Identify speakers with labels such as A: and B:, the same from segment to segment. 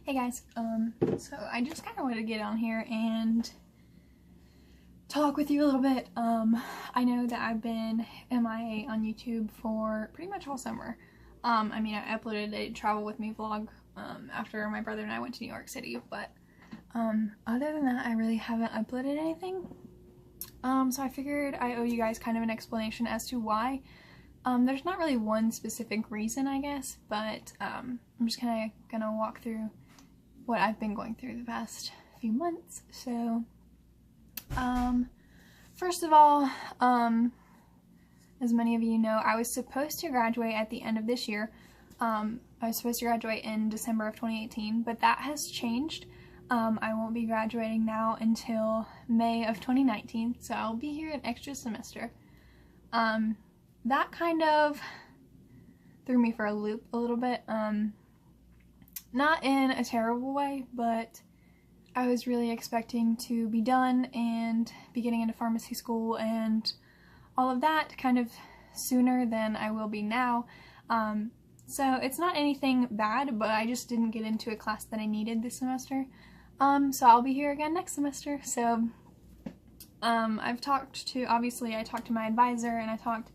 A: Hey guys, so I just kind of wanted to get on here and talk with you a little bit. I know that I've been MIA on YouTube for pretty much all summer. I uploaded a travel with me vlog, after my brother and I went to New York City, but, other than that, I really haven't uploaded anything. So I figured I owe you guys kind of an explanation as to why. There's not really one specific reason, I guess, but, I'm just kind of gonna walk through what I've been going through the past few months. So, first of all, as many of you know, I was supposed to graduate at the end of this year. I was supposed to graduate in December of 2018, but that has changed. I won't be graduating now until May of 2019, so I'll be here an extra semester. That kind of threw me for a loop a little bit. Not in a terrible way, but I was really expecting to be done and be getting into pharmacy school and all of that kind of sooner than I will be now. So it's not anything bad, but I just didn't get into a class that I needed this semester. So I'll be here again next semester. So I talked to my advisor, and I talked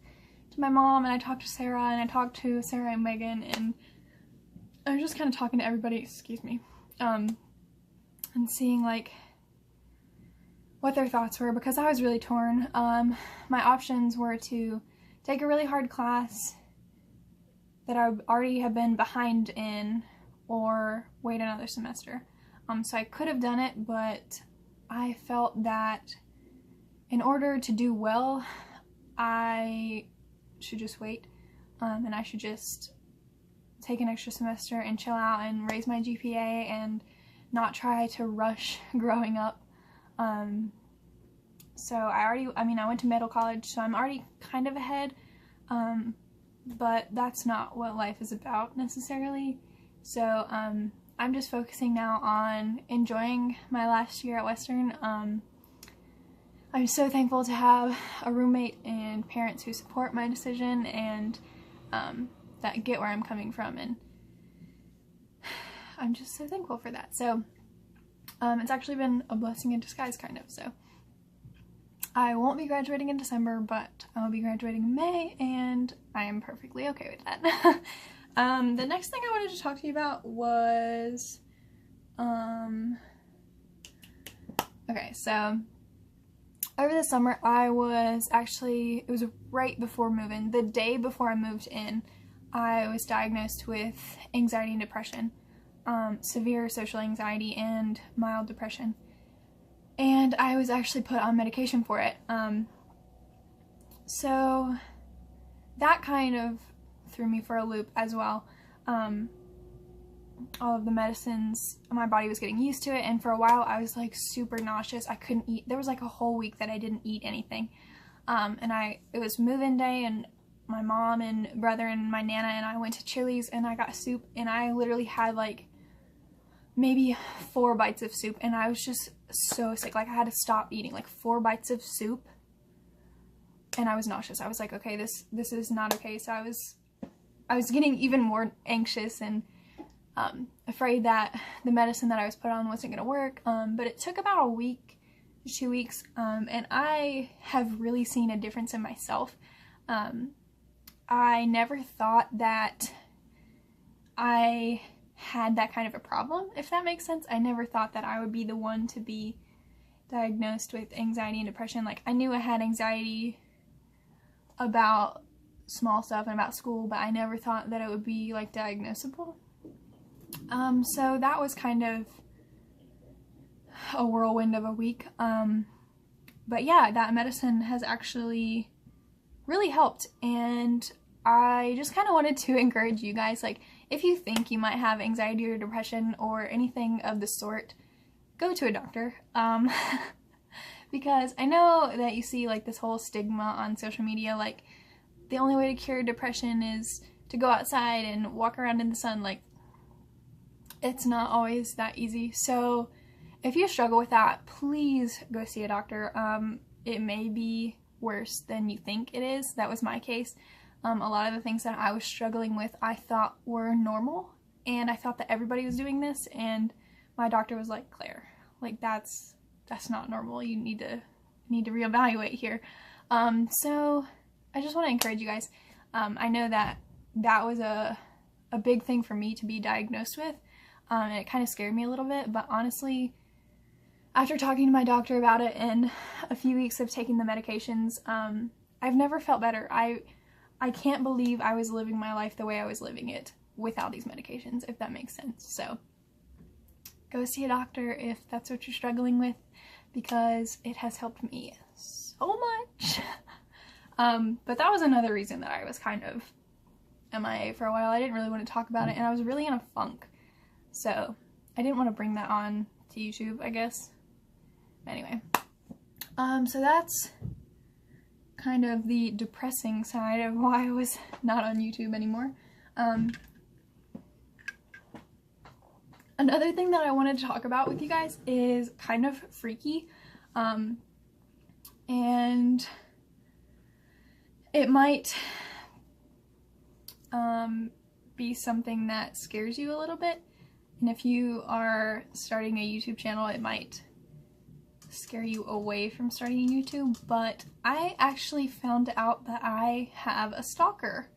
A: to my mom, and I talked to Sarah, and I talked to Sarah and Megan, and I was just kind of talking to everybody, excuse me, and seeing like what their thoughts were, because I was really torn. My options were to take a really hard class that I already have been behind in, or wait another semester. So I could have done it, but I felt that in order to do well, I should just wait, and I should just take an extra semester and chill out and raise my GPA and not try to rush growing up. So I went to middle college, so I'm already kind of ahead, but that's not what life is about necessarily. So I'm just focusing now on enjoying my last year at Western. I'm so thankful to have a roommate and parents who support my decision and that get where I'm coming from, and I'm just so thankful for that. So it's actually been a blessing in disguise, kind of. So I won't be graduating in December, but I will be graduating in May, and I am perfectly okay with that. The next thing I wanted to talk to you about was okay, so over the summer it was right before moving, the day before I moved in, I was diagnosed with anxiety and depression, severe social anxiety and mild depression, and I was actually put on medication for it. So that kind of threw me for a loop as well. All of the medicines, my body was getting used to it, and for a while I was like super nauseous. I couldn't eat. There was like a whole week that I didn't eat anything. It was move-in day, and my mom and brother and my Nana and I went to Chili's, and I got soup, and I literally had like maybe 4 bites of soup, and I was just so sick. Like I had to stop eating, like 4 bites of soup, and I was nauseous. I was like, okay, this is not okay. So I was getting even more anxious and afraid that the medicine that I was put on wasn't going to work, but it took about a week, 2 weeks, and I have really seen a difference in myself. I never thought that I had that kind of a problem, if that makes sense. I never thought that I would be the one to be diagnosed with anxiety and depression. Like, I knew I had anxiety about small stuff and about school, but I never thought that it would be like diagnosable. So that was kind of a whirlwind of a week. But yeah, that medicine has actually really helped, and I just kind of wanted to encourage you guys, like, if you think you might have anxiety or depression or anything of the sort, go to a doctor. Because I know that you see like this whole stigma on social media, like the only way to cure depression is to go outside and walk around in the sun. Like, it's not always that easy. So if you struggle with that, please go see a doctor. It may be worse than you think it is. That was my case. A lot of the things that I was struggling with I thought were normal, and I thought that everybody was doing this, and my doctor was like, Claire, like that's not normal. You need to reevaluate here. So I just want to encourage you guys. I know that was a big thing for me to be diagnosed with, and it kind of scared me a little bit, but honestly, after talking to my doctor about it and a few weeks of taking the medications, I've never felt better. I can't believe I was living my life the way I was living it without these medications, if that makes sense. So go see a doctor if that's what you're struggling with, because it has helped me so much. But that was another reason that I was kind of MIA for a while. I didn't really want to talk about it, and I was really in a funk. So I didn't want to bring that on to YouTube, I guess. Anyway, so that's kind of the depressing side of why I was not on YouTube anymore. Another thing that I wanted to talk about with you guys is kind of freaky, and it might be something that scares you a little bit, and if you are starting a YouTube channel, it might scare you away from starting YouTube. But I actually found out that I have a stalker.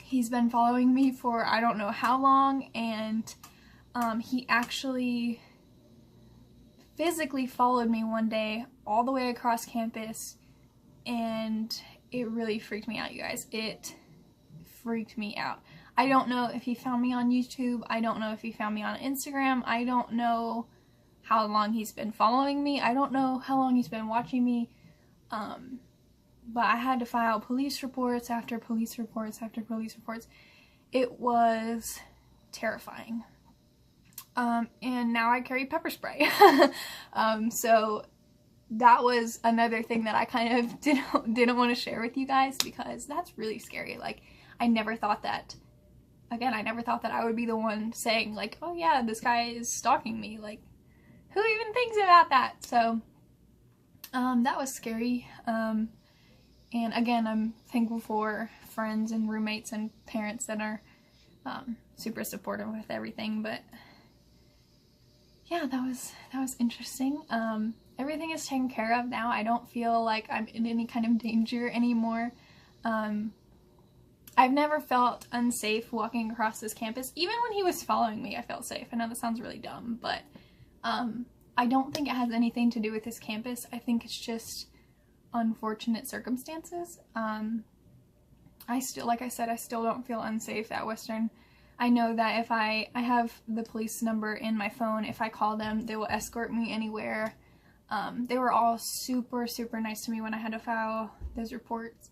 A: He's been following me for I don't know how long, and he actually physically followed me one day all the way across campus, and it really freaked me out, you guys. It freaked me out. I don't know if he found me on YouTube. I don't know if he found me on Instagram. I don't know how long he's been following me. I don't know how long he's been watching me. But I had to file police reports after police reports after police reports. It was terrifying. And now I carry pepper spray. So that was another thing that I kind of didn't want to share with you guys, because that's really scary. Like, I never thought that, again, I never thought that I would be the one saying, like, oh yeah, this guy is stalking me. Like, who even thinks about that? So, that was scary. And again, I'm thankful for friends and roommates and parents that are super supportive with everything. But yeah, that was interesting. Everything is taken care of now. I don't feel like I'm in any kind of danger anymore. I've never felt unsafe walking across this campus. Even when he was following me, I felt safe. I know that sounds really dumb, but I don't think it has anything to do with this campus. I think it's just unfortunate circumstances. I still, like I said, I still don't feel unsafe at Western. I know that if I have the police number in my phone. If I call them, they will escort me anywhere. They were all super, super nice to me when I had to file those reports.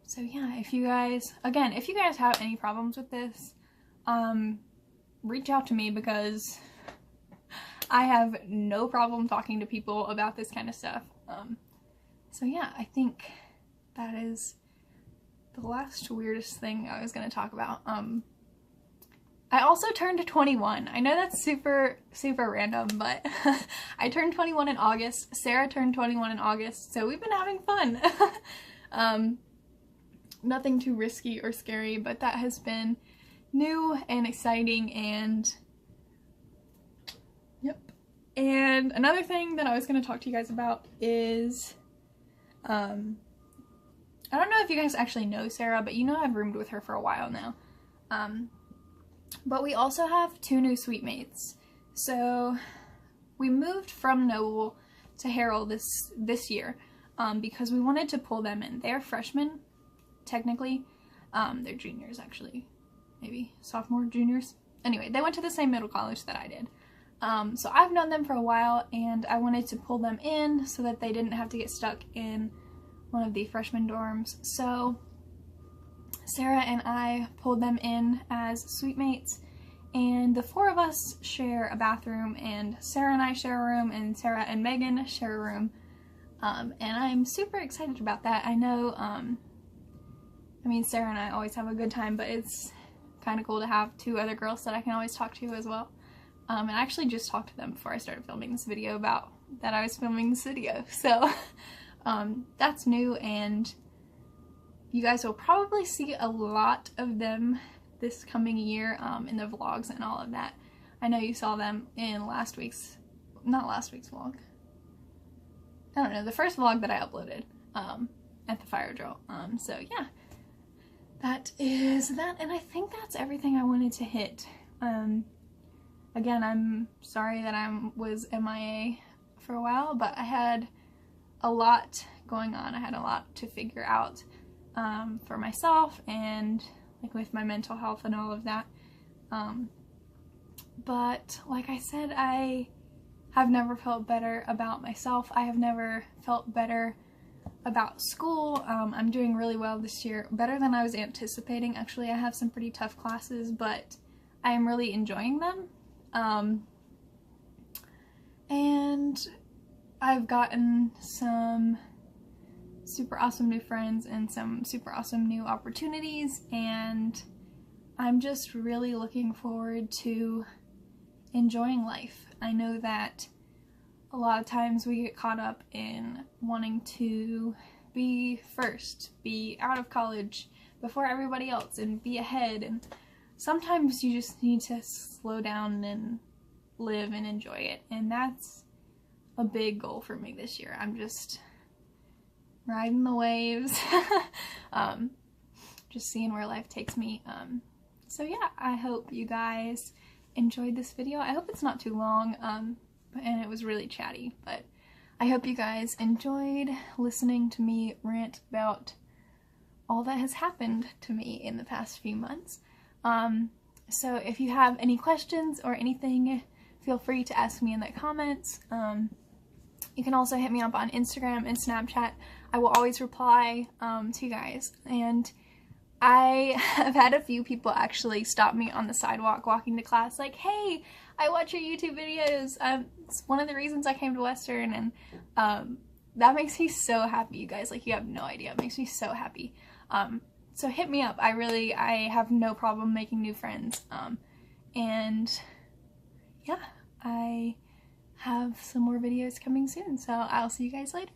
A: So yeah, if you guys have any problems with this, reach out to me, because I have no problem talking to people about this kind of stuff. So yeah, I think that is the last weirdest thing I was going to talk about. I also turned 21. I know that's super, super random, but I turned 21 in August. Sarah turned 21 in August, so we've been having fun. Nothing too risky or scary, but that has been new and exciting, and yep. And another thing that I was going to talk to you guys about is, I don't know if you guys actually know Sarah, but you know I've roomed with her for a while now. But we also have 2 new suite mates. So we moved from Noble to Harrell this year, because we wanted to pull them in. They're freshmen, technically. They're juniors, actually. Maybe sophomore, juniors. Anyway, they went to the same middle college that I did. So I've known them for a while, and I wanted to pull them in so that they didn't have to get stuck in one of the freshman dorms. So Sarah and I pulled them in as suite mates, and the 4 of us share a bathroom, and Sarah and I share a room, and Sarah and Megan share a room. And I'm super excited about that. I know, I mean, Sarah and I always have a good time, but it's kind of cool to have 2 other girls that I can always talk to as well. And I actually just talked to them before I started filming this video about that I was filming this video. So that's new, and you guys will probably see a lot of them this coming year in the vlogs and all of that. I know you saw them in not last week's vlog. I don't know, the first vlog that I uploaded at the fire drill. So yeah, that is that, and I think that's everything I wanted to hit. Again, I'm sorry that I was MIA for a while, but I had a lot going on. I had a lot to figure out for myself and like with my mental health and all of that. But like I said, I have never felt better about myself. I have never felt better about school. I'm doing really well this year, better than I was anticipating. Actually, I have some pretty tough classes, but I am really enjoying them. And I've gotten some super awesome new friends and some super awesome new opportunities, and I'm just really looking forward to enjoying life. I know that a lot of times we get caught up in wanting to be first, be out of college before everybody else, and be ahead, and sometimes you just need to slow down and live and enjoy it, and that's a big goal for me this year. I'm just riding the waves, just seeing where life takes me. So yeah, I hope you guys enjoyed this video. I hope it's not too long, and it was really chatty, but I hope you guys enjoyed listening to me rant about all that has happened to me in the past few months. So if you have any questions or anything, feel free to ask me in the comments. You can also hit me up on Instagram and Snapchat. I will always reply to you guys. And I have had a few people actually stop me on the sidewalk walking to class, like, hey, I watch your YouTube videos. It's one of the reasons I came to Western, and that makes me so happy, you guys. Like, you have no idea. It makes me so happy. So hit me up. I have no problem making new friends. And yeah, I have some more videos coming soon, so I'll see you guys later.